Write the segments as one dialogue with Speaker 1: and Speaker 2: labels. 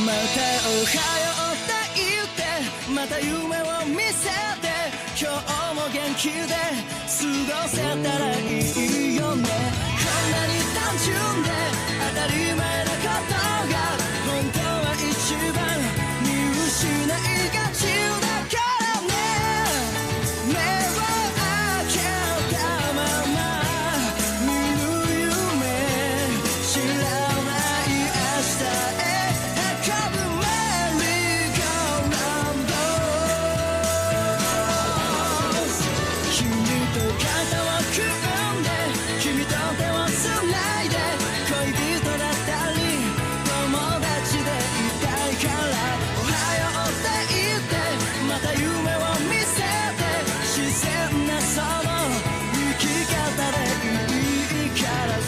Speaker 1: おはようって言ってまた夢を見せて今日も元気で過ごせたらいいよねこんなに単純で当たり前なことが本当は一番見失いがちだからね目を開けたまま見る夢知らない明日へ運ぶメリーゴーランド君と肩を組んで君と手をつないで恋人だったり友達でいたいからおはようって言ってまた夢を見せて自然なその生き方でいいからさ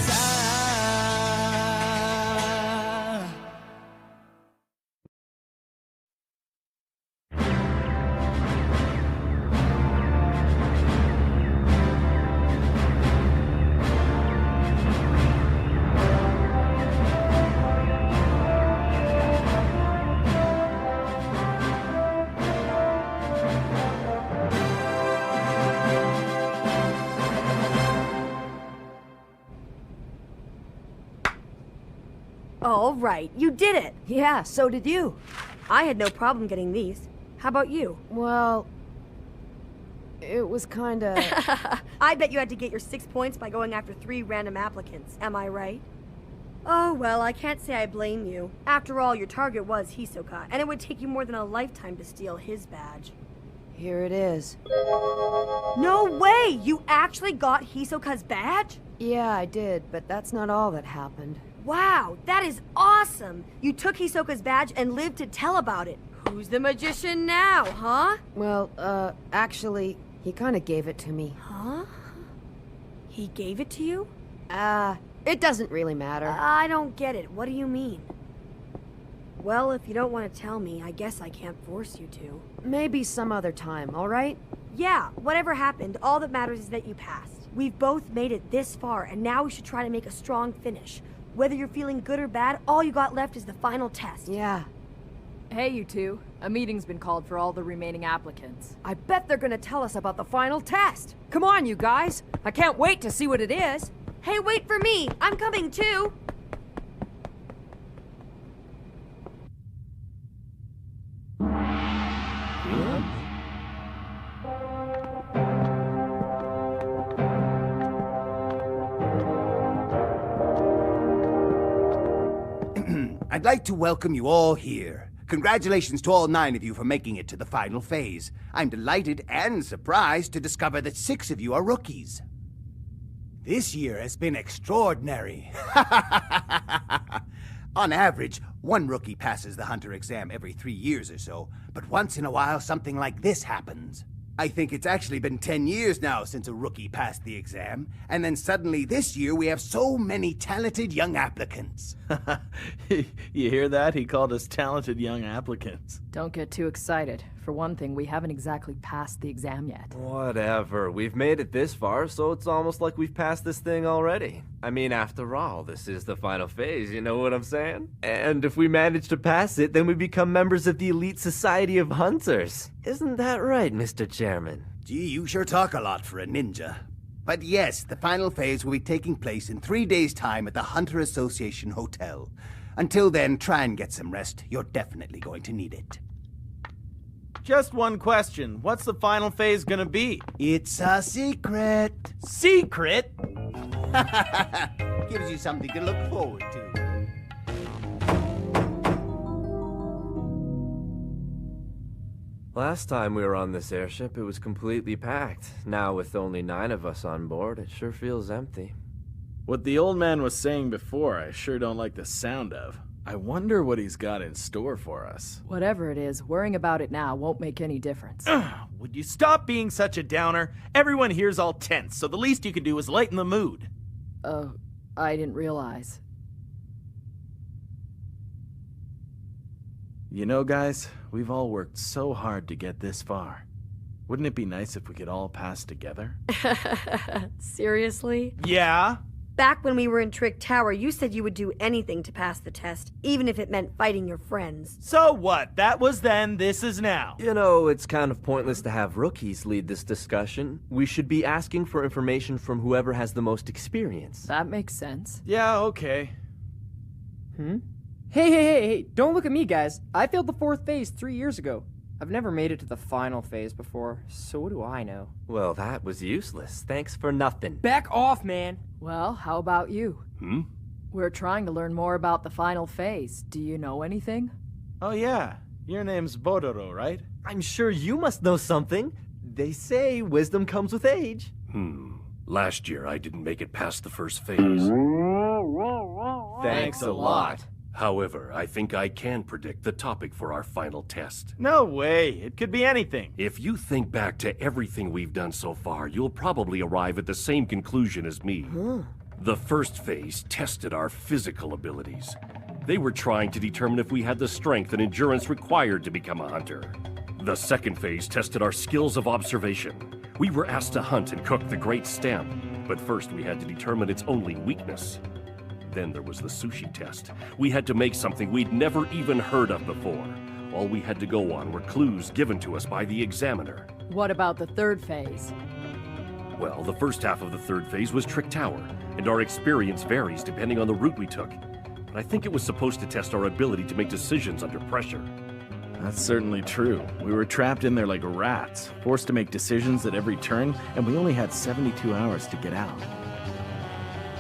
Speaker 2: All right, you did it! Yeah, so did you. I had no problem getting these. How about you?
Speaker 3: Well, it was kinda...
Speaker 2: I bet you had to get your 6 points by going after 3 random applicants, am I right? Oh, well, I can't say I blame you. After all, your target was Hisoka, and it would take you more than a lifetime to steal his badge.
Speaker 3: Here it is.
Speaker 2: No way! You actually got Hisoka's badge?
Speaker 3: Yeah, I did, but that's not all that happened.
Speaker 2: Wow, that is awesome! You took Hisoka's badge and lived to tell about it. Who's the magician now, huh?
Speaker 3: Well, actually, he kinda gave it to me.
Speaker 2: Huh? He gave it to you?
Speaker 3: It doesn't really matter.
Speaker 2: I don't get it. What do you mean? Well, if you don't want to tell me, I guess I can't force you to.
Speaker 3: Maybe some other time, alright?
Speaker 2: Yeah, whatever happened, all that matters is that you passed. We've both made it this far, and now we should try to make a strong finish. Whether you're feeling good or bad, all you got left is the final test.
Speaker 3: Yeah.
Speaker 4: Hey, you two. A meeting's been called for all the remaining applicants.
Speaker 3: I bet they're gonna tell us about the final test. Come on, you guys. I can't wait to see what it is.
Speaker 2: Hey, wait for me! I'm coming too!
Speaker 5: I'd like to welcome you all here. Congratulations to all 9 of you for making it to the final phase. I'm delighted and surprised to discover that 6 of you are rookies. This year has been extraordinary. On average, 1 rookie passes the Hunter exam every 3 years or so, but once in a while something like this happens. I think it's actually been 10 years now since a rookie passed the exam, and then suddenly this year we have so many talented young applicants.
Speaker 6: You hear that? He called us talented young applicants.
Speaker 4: Don't get too excited. For one thing, we haven't exactly passed the exam yet.
Speaker 7: Whatever. We've made it this far, so it's almost like we've passed this thing already. I mean, after all, this is the final phase, you know what I'm saying? And if we manage to pass it, then we become members of the elite society of hunters. Isn't that right, Mr. Chairman?
Speaker 5: Gee, you sure talk a lot for a ninja. But yes, the final phase will be taking place in 3 days' time at the Hunter Association Hotel. Until then, try and get some rest. You're definitely going to need it.
Speaker 6: Just one question. What's the final phase gonna be?
Speaker 5: It's a secret.
Speaker 6: Secret?
Speaker 5: Gives you something to look forward to.
Speaker 7: Last time we were on this airship, it was completely packed. Now, with only 9 of us on board, it sure feels empty.
Speaker 6: What the old man was saying before, I sure don't like the sound of. I wonder what he's got in store for us.
Speaker 4: Whatever it is, worrying about it now won't make any difference.
Speaker 6: Would you stop being such a downer? Everyone here's all tense, so the least you can do is lighten the mood.
Speaker 4: Oh, I didn't realize.
Speaker 6: You know, guys, we've all worked so hard to get this far. Wouldn't it be nice if we could all pass together?
Speaker 2: Seriously?
Speaker 6: Yeah?
Speaker 2: Back when we were in Trick Tower, you said you would do anything to pass the test, even if it meant fighting your friends.
Speaker 8: So what? That was then, this is now.
Speaker 7: You know, it's kind of pointless to have rookies lead this discussion. We should be asking for information from whoever has the most experience.
Speaker 4: That makes sense.
Speaker 8: Yeah, okay.
Speaker 9: Hey, don't look at me, guys. I failed the 4th phase 3 years ago. I've never made it to the final phase before, so what do I know?
Speaker 7: Well, that was useless. Thanks for nothing.
Speaker 9: Back off, man!
Speaker 4: Well, how about you? We're trying to learn more about the final phase. Do you know anything?
Speaker 8: Oh yeah, your name's Bodoro, right?
Speaker 7: I'm sure you must know something. They say wisdom comes with age.
Speaker 10: Last year I didn't make it past the first phase.
Speaker 7: Thanks a lot.
Speaker 10: However, I think I can predict the topic for our final test.
Speaker 8: No way, it could be anything.
Speaker 10: If you think back to everything we've done so far, you'll probably arrive at the same conclusion as me. The first phase tested our physical abilities. They were trying to determine if we had the strength and endurance required to become a hunter. The second phase tested our skills of observation. We were asked to hunt and cook the great stem, but first we had to determine its only weakness. Then there was the sushi test. We had to make something we'd never even heard of before. All we had to go on were clues given to us by the examiner.
Speaker 4: What about the third phase?
Speaker 10: Well, the first half of the third phase was Trick Tower, and our experience varies depending on the route we took. But I think it was supposed to test our ability to make decisions under pressure.
Speaker 6: That's certainly true. We were trapped in there like rats, forced to make decisions at every turn, and we only had 72 hours to get out.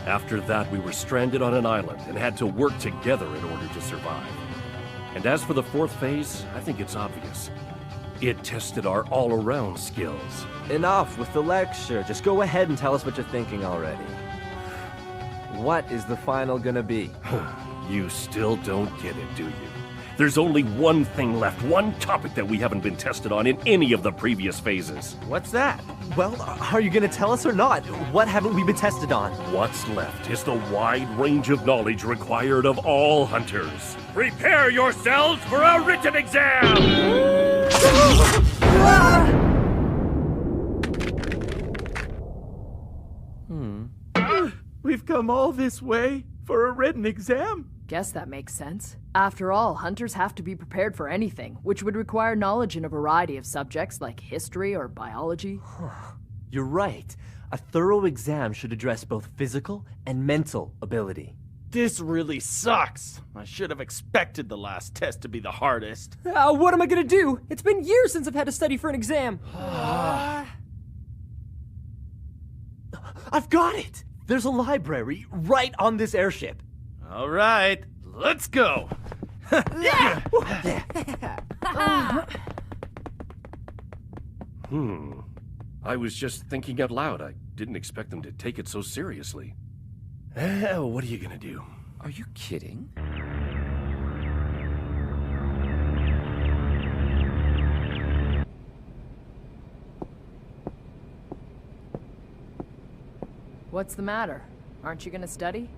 Speaker 10: After that, we were stranded on an island and had to work together in order to survive. And as for the fourth phase, I think it's obvious. It tested our all-around skills.
Speaker 7: Enough with the lecture. Just go ahead and tell us what you're thinking already. What is the final gonna be?
Speaker 10: You still don't get it, do you? There's only one thing left, one topic that we haven't been tested on in any of the previous phases.
Speaker 8: What's that?
Speaker 7: Well, are you gonna tell us or not? What haven't we been tested on?
Speaker 10: What's left is the wide range of knowledge required of all hunters. Prepare yourselves for a written exam!
Speaker 8: We've come all this way for a written exam?
Speaker 4: Guess that makes sense. After all, hunters have to be prepared for anything, which would require knowledge in a variety of subjects like history or biology.
Speaker 7: You're right. A thorough exam should address both physical and mental ability.
Speaker 8: This really sucks. I should have expected the last test to be the hardest.
Speaker 9: What am I gonna do? It's been years since I've had to study for an exam.
Speaker 7: I've got it! There's a library right on this airship.
Speaker 8: All right, let's go.
Speaker 10: I was just thinking out loud. I didn't expect them to take it so seriously. What are you gonna do?
Speaker 11: Are you kidding?
Speaker 4: What's the matter? Aren't you gonna study?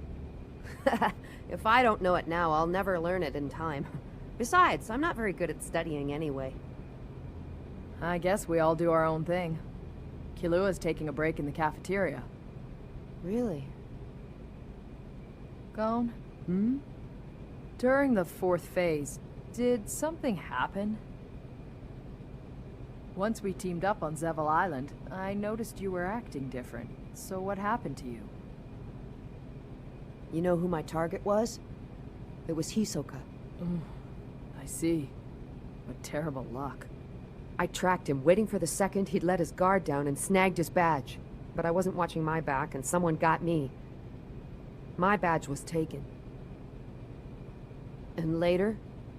Speaker 3: If I don't know it now, I'll never learn it in time. Besides, I'm not very good at studying anyway.
Speaker 4: I guess we all do our own thing. Kilua's taking a break in the cafeteria.
Speaker 3: Really?
Speaker 4: Gon? During the fourth phase, did something happen? Once we teamed up on Zeval Island, I noticed you were acting different. So what happened to you?
Speaker 3: You know who my target was? It was Hisoka.
Speaker 4: I see. What terrible luck.
Speaker 3: I tracked him, waiting for the second he'd let his guard down and snagged his badge. But I wasn't watching my back, and someone got me. My badge was taken. And later,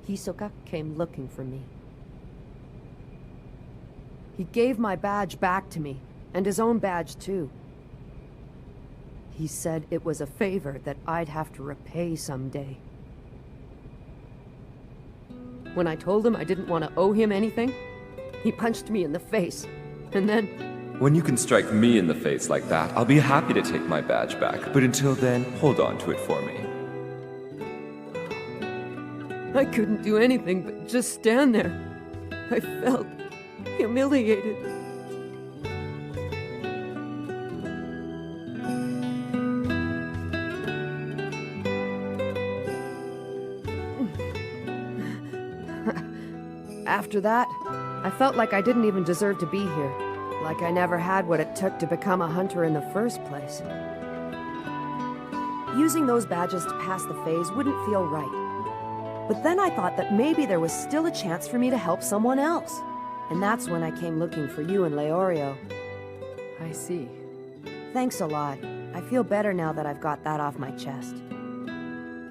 Speaker 3: Hisoka came looking for me. He gave my badge back to me, and his own badge too. He said it was a favor that I'd have to repay someday. When I told him I didn't want to owe him anything, he punched me in the face, and then...
Speaker 11: When you can strike me in the face like that, I'll be happy to take my badge back, but until then, hold on to it for me.
Speaker 3: I couldn't do anything but just stand there. I felt humiliated. After that, I felt like I didn't even deserve to be here. Like I never had what it took to become a hunter in the first place. Using those badges to pass the phase wouldn't feel right. But then I thought that maybe there was still a chance for me to help someone else. And that's when I came looking for you and Leorio.
Speaker 4: I see.
Speaker 3: Thanks a lot. I feel better now that I've got that off my chest.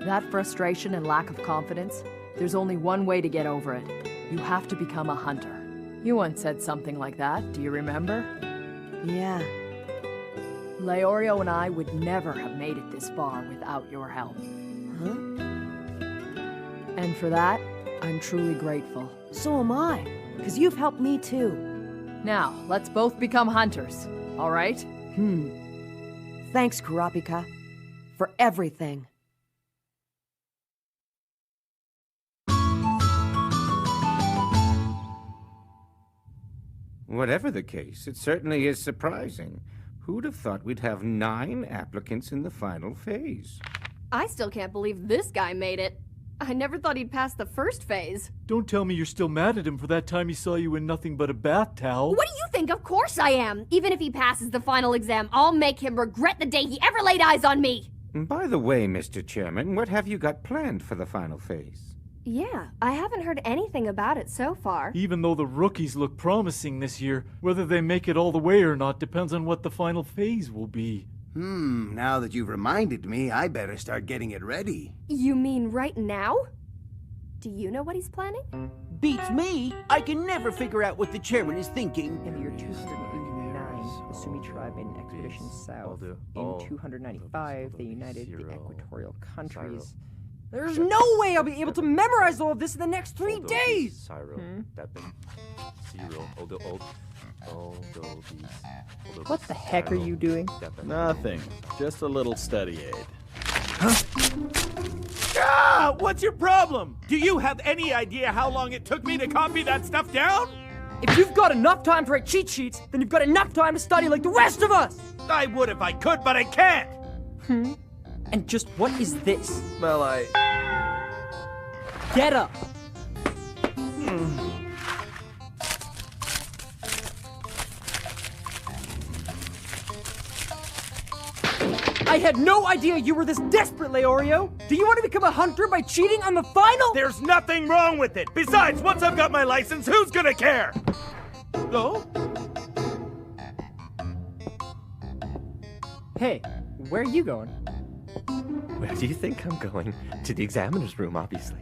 Speaker 4: That frustration and lack of confidence, there's only one way to get over it. You have to become a hunter. You once said something like that, do you remember?
Speaker 3: Yeah.
Speaker 4: Leorio and I would never have made it this far without your help.
Speaker 3: Huh?
Speaker 4: And for that, I'm truly grateful.
Speaker 3: So am I, because you've helped me too.
Speaker 4: Now, let's both become hunters, all right?
Speaker 3: Thanks, Kurapika, for everything.
Speaker 12: Whatever the case, it certainly is surprising. Who'd have thought we'd have 9 applicants in the final phase?
Speaker 13: I still can't believe this guy made it. I never thought he'd pass the first phase.
Speaker 14: Don't tell me you're still mad at him for that time he saw you in nothing but a bath towel.
Speaker 13: What do you think? Of course I am. Even if he passes the final exam, I'll make him regret the day he ever laid eyes on me.
Speaker 12: By the way, Mr. Chairman, what have you got planned for the final phase?
Speaker 13: Yeah, I haven't heard anything about it so far.
Speaker 14: Even though the rookies look promising this year, whether they make it all the way or not depends on what the final phase will be.
Speaker 5: Now that you've reminded me, I better start getting it ready.
Speaker 13: You mean right now? Do you know what he's planning?
Speaker 15: Beats me! I can never figure out what the chairman is thinking.
Speaker 9: In the year 289, the Sumi tribe made an expedition south. In 295, they united the equatorial countries. There's no way I'll be able to memorize all of this in the next 3 days! What the heck are you doing?
Speaker 6: Nothing. Just a little study aid.
Speaker 8: Ah! What's your problem? Do you have any idea how long it took me to copy that stuff down?
Speaker 9: If you've got enough time to write cheat sheets, then you've got enough time to study like the rest of us!
Speaker 8: I would if I could, but I can't!
Speaker 9: And just what is this?
Speaker 7: Well,
Speaker 9: Get up! I had no idea you were this desperate, Leorio! Do you want to become a hunter by cheating on the final?
Speaker 8: There's nothing wrong with it! Besides, once I've got my license, who's gonna care? Oh?
Speaker 9: Hey, where are you going?
Speaker 7: Where do you think I'm going? To the examiner's room, obviously.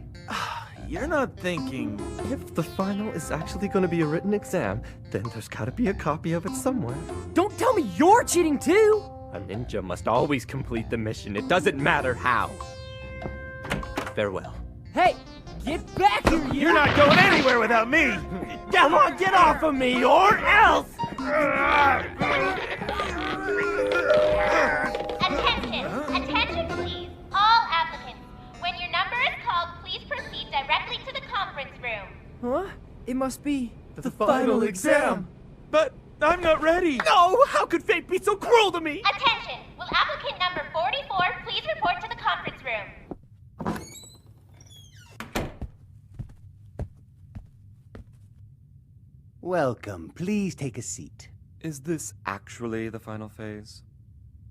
Speaker 8: You're not thinking...
Speaker 7: If the final is actually going to be a written exam, then there's gotta be a copy of it somewhere.
Speaker 9: Don't tell me you're cheating too!
Speaker 7: A ninja must always complete the mission. It doesn't matter how. Farewell.
Speaker 9: Hey, get back here, you!
Speaker 8: You're not going anywhere without me! Come on, get off of me, or else!
Speaker 16: Attention please, all applicants. When your number is called, please proceed directly to the conference room.
Speaker 9: Huh? It must be...
Speaker 8: The final exam! But I'm not ready! No! How could fate be so cruel to me?
Speaker 16: Attention! Will applicant number 44 please report to the conference room?
Speaker 5: Welcome. Please take a seat.
Speaker 7: Is this actually the final phase?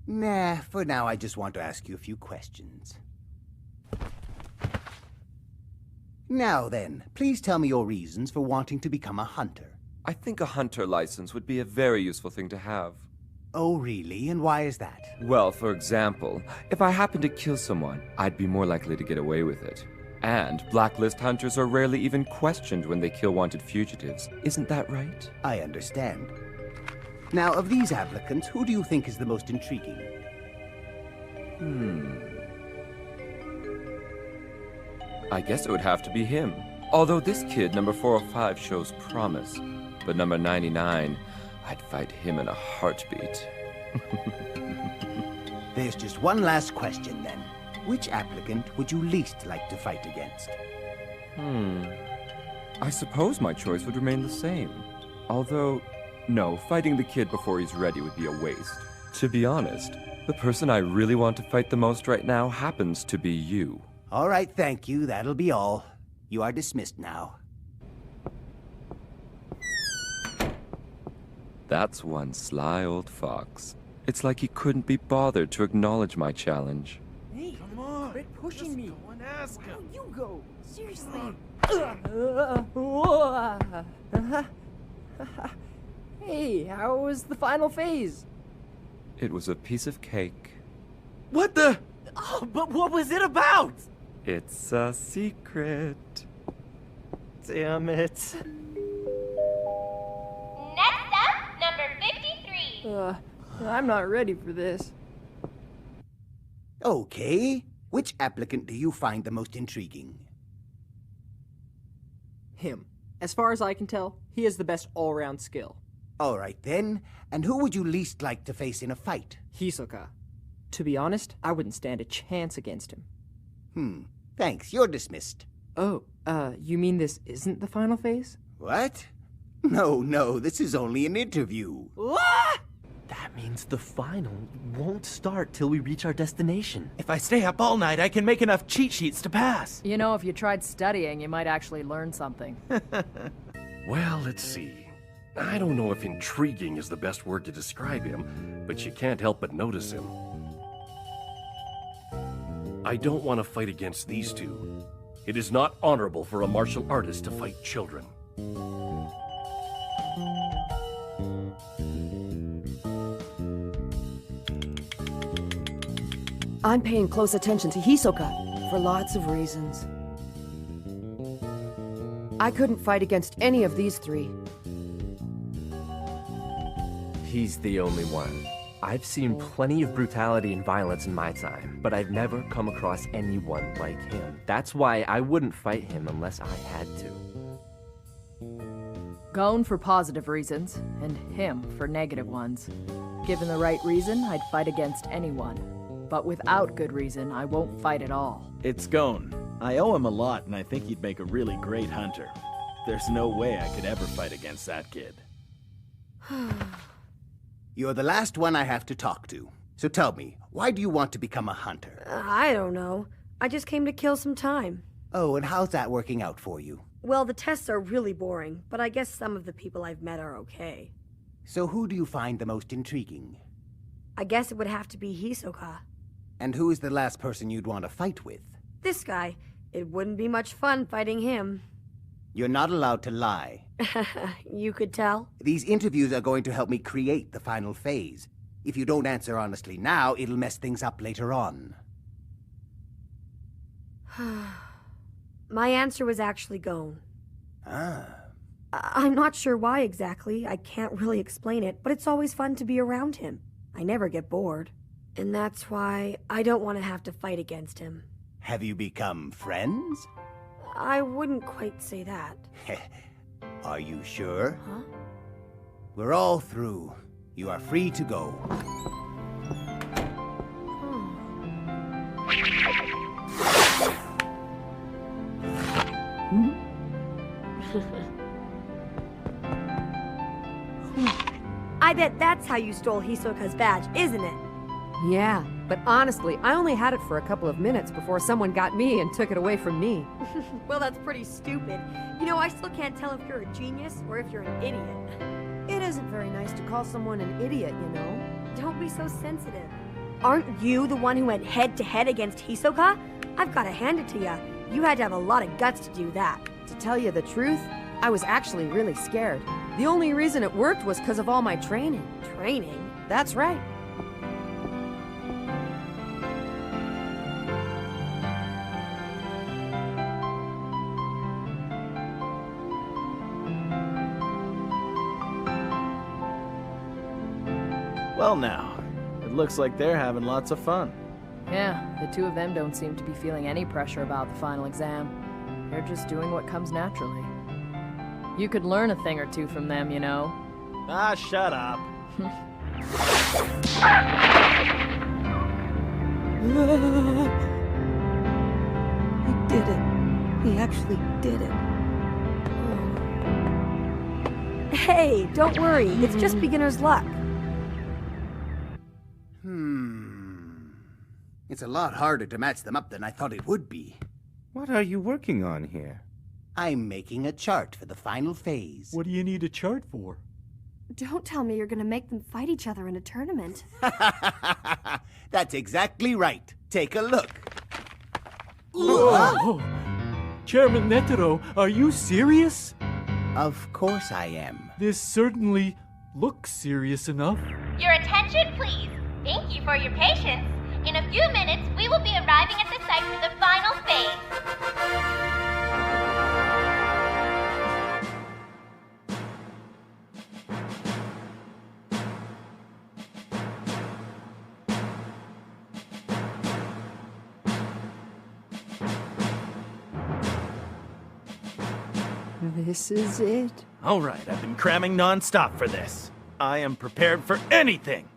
Speaker 5: Nah, for now I just want to ask you a few questions. Now then, please tell me your reasons for wanting to become a hunter.
Speaker 11: I think a hunter license would be a very useful thing to have.
Speaker 5: Oh, really? And why is that?
Speaker 11: Well, for example, if I happened to kill someone, I'd be more likely to get away with it. And blacklist hunters are rarely even questioned when they kill wanted fugitives. Isn't that right?
Speaker 5: I understand. Now, of these applicants, who do you think is the most intriguing?
Speaker 11: I guess it would have to be him. Although this kid, number 405, shows promise. But number 99, I'd fight him in a heartbeat.
Speaker 5: There's just one last question, then. Which applicant would you least like to fight against?
Speaker 11: I suppose my choice would remain the same. Although, no, fighting the kid before he's ready would be a waste. To be honest, the person I really want to fight the most right now happens to be you.
Speaker 5: All right, thank you. That'll be all. You are dismissed now.
Speaker 11: That's one sly old fox. It's like he couldn't be bothered to acknowledge my challenge.
Speaker 9: Hey, come on! Quit pushing me!
Speaker 8: Go and ask him.
Speaker 9: You go! Seriously! Hey, how was the final phase?
Speaker 11: It was a piece of cake.
Speaker 8: What the? Oh, but what was it about?
Speaker 11: It's a secret.
Speaker 8: Damn it.
Speaker 16: Next up, number 53.
Speaker 9: I'm not ready for this.
Speaker 5: Okay. Which applicant do you find the most intriguing?
Speaker 9: Him. As far as I can tell, he has the best all-round skill.
Speaker 5: All right then. And who would you least like to face in a fight?
Speaker 9: Hisoka. To be honest, I wouldn't stand a chance against him.
Speaker 5: Thanks. You're dismissed.
Speaker 9: Oh, you mean this isn't the final phase?
Speaker 5: What? No, this is only an interview.
Speaker 9: What?
Speaker 17: That means the final won't start till we reach our destination.
Speaker 8: If I stay up all night, I can make enough cheat sheets to pass.
Speaker 4: You know, if you tried studying, you might actually learn something.
Speaker 10: Well, let's see. I don't know if intriguing is the best word to describe him, but you can't help but notice him. I don't want to fight against these two. It is not honorable for a martial artist to fight children.
Speaker 3: I'm paying close attention to Hisoka for lots of reasons. I couldn't fight against any of these three.
Speaker 17: He's the only one. I've seen plenty of brutality and violence in my time, but I've never come across anyone like him. That's why I wouldn't fight him unless I had to.
Speaker 4: Gon for positive reasons, and him for negative ones. Given the right reason, I'd fight against anyone. But without good reason, I won't fight at all.
Speaker 6: It's Gon. I owe him a lot, and I think he'd make a really great hunter. There's no way I could ever fight against that kid.
Speaker 5: You're the last one I have to talk to. So tell me, why do you want to become a hunter?
Speaker 2: I don't know. I just came to kill some time.
Speaker 5: Oh, and how's that working out for you?
Speaker 2: Well, the tests are really boring, but I guess some of the people I've met are okay.
Speaker 5: So who do you find the most intriguing?
Speaker 2: I guess it would have to be Hisoka.
Speaker 5: And who is the last person you'd want to fight with?
Speaker 2: This guy. It wouldn't be much fun fighting him.
Speaker 5: You're not allowed to lie.
Speaker 2: You could tell.
Speaker 5: These interviews are going to help me create the final phase. If you don't answer honestly now, it'll mess things up later on.
Speaker 2: My answer was actually Gon.
Speaker 5: Ah.
Speaker 2: I'm not sure why exactly. I can't really explain it, but it's always fun to be around him. I never get bored. And that's why I don't want to have to fight against him.
Speaker 5: Have you become friends?
Speaker 2: I wouldn't quite say that.
Speaker 5: Are you sure?
Speaker 2: Huh?
Speaker 5: We're all through. You are free to go.
Speaker 2: I bet that's how you stole Hisoka's badge, isn't it?
Speaker 3: Yeah, but honestly, I only had it for a couple of minutes before someone got me and took it away from me.
Speaker 2: Well, that's pretty stupid. You know, I still can't tell if you're a genius or if you're an idiot.
Speaker 3: It isn't very nice to call someone an idiot, you know?
Speaker 2: Don't be so sensitive. Aren't you the one who went head-to-head against Hisoka? I've gotta hand it to ya. You had to have a lot of guts to do that.
Speaker 3: To tell you the truth, I was actually really scared. The only reason it worked was because of all my training.
Speaker 2: Training?
Speaker 3: That's right.
Speaker 6: Well now, it looks like they're having lots of fun.
Speaker 4: Yeah, the two of them don't seem to be feeling any pressure about the final exam. They're just doing what comes naturally. You could learn a thing or two from them, you know.
Speaker 6: Ah, shut up.
Speaker 2: He did it. He actually did it. Hey, don't worry. It's just beginner's luck.
Speaker 5: It's a lot harder to match them up than I thought it would be.
Speaker 12: What are you working on here?
Speaker 5: I'm making a chart for the final phase.
Speaker 14: What do you need a chart for?
Speaker 2: Don't tell me you're gonna make them fight each other in a tournament.
Speaker 5: That's exactly right. Take a look.
Speaker 14: Whoa. Chairman Netero, are you serious?
Speaker 5: Of course I am.
Speaker 14: This certainly looks serious enough.
Speaker 16: Your attention, please. Thank you for your patience. In a few minutes, we will be arriving at the site for the final phase.
Speaker 9: This is it.
Speaker 6: All right, I've been cramming non-stop for this. I am prepared for anything.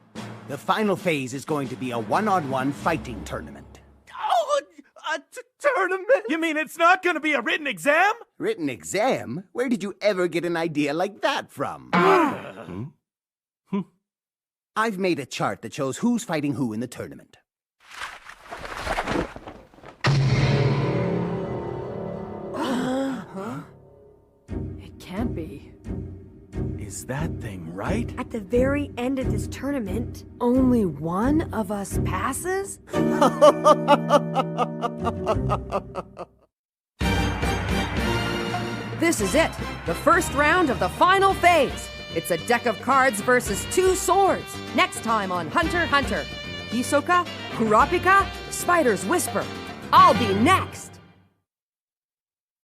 Speaker 5: The final phase is going to be a one-on-one fighting tournament.
Speaker 6: Oh, a tournament? You mean it's not going to be a written exam?
Speaker 5: Written exam? Where did you ever get an idea like that from? I've made a chart that shows who's fighting who in the tournament.
Speaker 4: It can't be.
Speaker 6: Is that thing right?
Speaker 2: At the very end of this tournament,
Speaker 3: Only one of us passes? This is it, the first round of the final phase. It's a deck of cards versus 2 swords. Next time on Hunter x Hunter. Hisoka, Kurapika, Spider's Whisper. I'll be next.